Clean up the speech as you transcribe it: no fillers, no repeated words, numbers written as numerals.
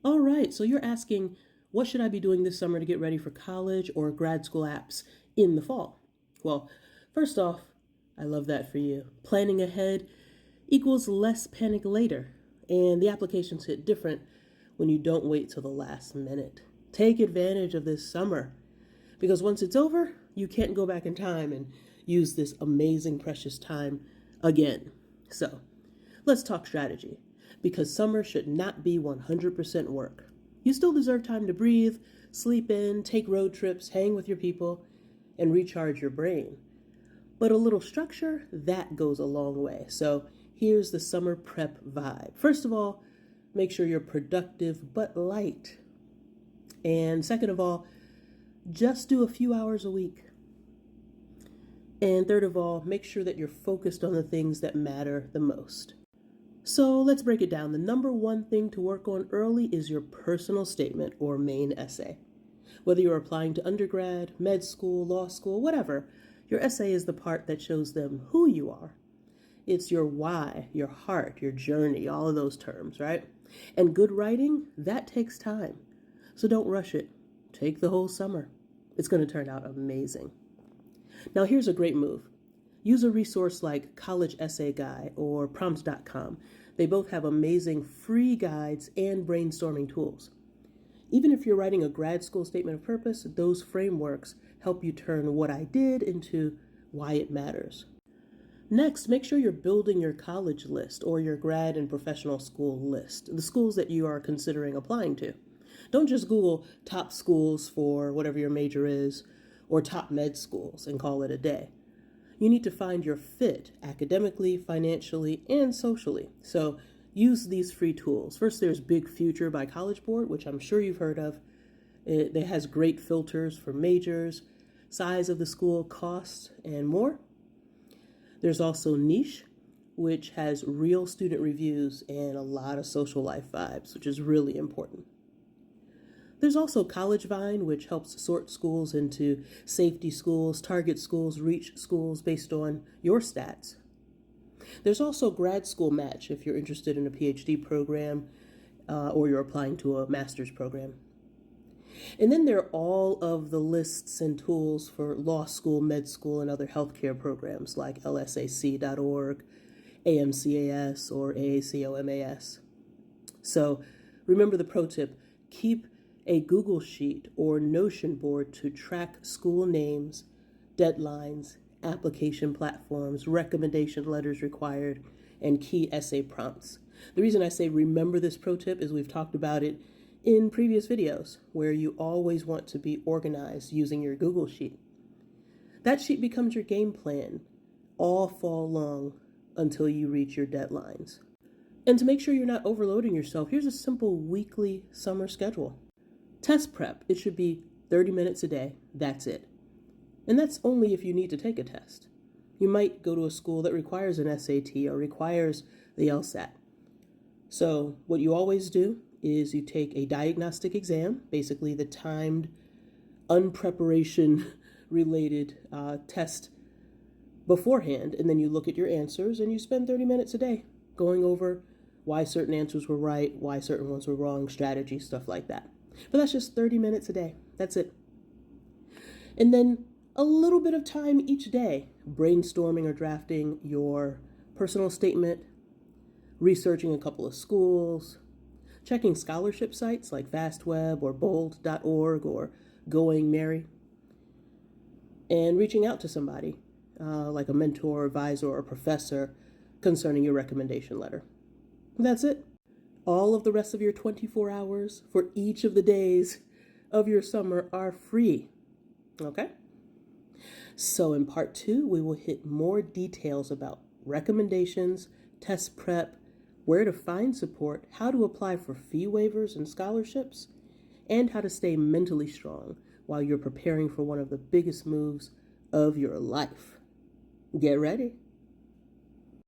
All right, so you're asking, what should I be doing this summer to get ready for college or grad school apps in the fall? Well, first off, I love that for you. Planning ahead equals less panic later, and the applications hit different when you don't wait till the last minute. Take advantage of this summer, because once it's over, you can't go back in time and use this amazing, precious time again. So, let's talk strategy, because summer should not be 100% work. You still deserve time to breathe, sleep in, take road trips, hang with your people, and recharge your brain. But a little structure, that goes a long way. So here's the summer prep vibe. First of all, make sure you're productive but light. And second of all, just do a few hours a week. And third of all, make sure that you're focused on the things that matter the most. So let's break it down. The number one thing to work on early is your personal statement or main essay. Whether you're applying to undergrad, med school, law school, whatever, your essay is the part that shows them who you are. It's your why, your heart, your journey, all of those terms, right? And good writing, that takes time. So don't rush it. Take the whole summer. It's going to turn out amazing. Now here's a great move. Use a resource like College Essay Guy or Prompts.com. They both have amazing free guides and brainstorming tools. Even if you're writing a grad school statement of purpose, those frameworks help you turn what I did into why it matters. Next, make sure you're building your college list or your grad and professional school list, the schools that you are considering applying to. Don't just Google top schools for whatever your major is or top med schools and call it a day. You need to find your fit academically, financially, and socially. So use these free tools. First, there's Big Future by College Board, which I'm sure you've heard of. It has great filters for majors, size of the school, costs, and more. There's also Niche, which has real student reviews and a lot of social life vibes, which is really important. There's also College Vine, which helps sort schools into safety schools, target schools, reach schools based on your stats. There's also Grad School Match if you're interested in a PhD program or you're applying to a master's program. And then there are all of the lists and tools for law school, med school, and other healthcare programs like lsac.org, AMCAS, or AACOMAS. So remember the pro tip, keep a Google Sheet or Notion board to track school names, deadlines, application platforms, recommendation letters required, and key essay prompts. The reason I say remember this pro tip is we've talked about it in previous videos where you always want to be organized using your Google Sheet. That sheet becomes your game plan all fall long until you reach your deadlines. And to make sure you're not overloading yourself, here's a simple weekly summer schedule. Test prep, it should be 30 minutes a day, that's it. And that's only if you need to take a test. You might go to a school that requires an SAT or requires the LSAT. So what you always do is you take a diagnostic exam, basically the timed, unpreparation related test beforehand, and then you look at your answers and you spend 30 minutes a day going over why certain answers were right, why certain ones were wrong, strategy, stuff like that. But that's just 30 minutes a day. That's it. And then a little bit of time each day brainstorming or drafting your personal statement, researching a couple of schools, checking scholarship sites like FastWeb or bold.org or Going Mary, and reaching out to somebody like a mentor, advisor, or professor concerning your recommendation letter. And that's it. All of the rest of your 24 hours for each of the days of your summer are free. Okay? So in part 2, we will hit more details about recommendations, test prep, where to find support, how to apply for fee waivers and scholarships, and how to stay mentally strong while you're preparing for one of the biggest moves of your life. Get ready.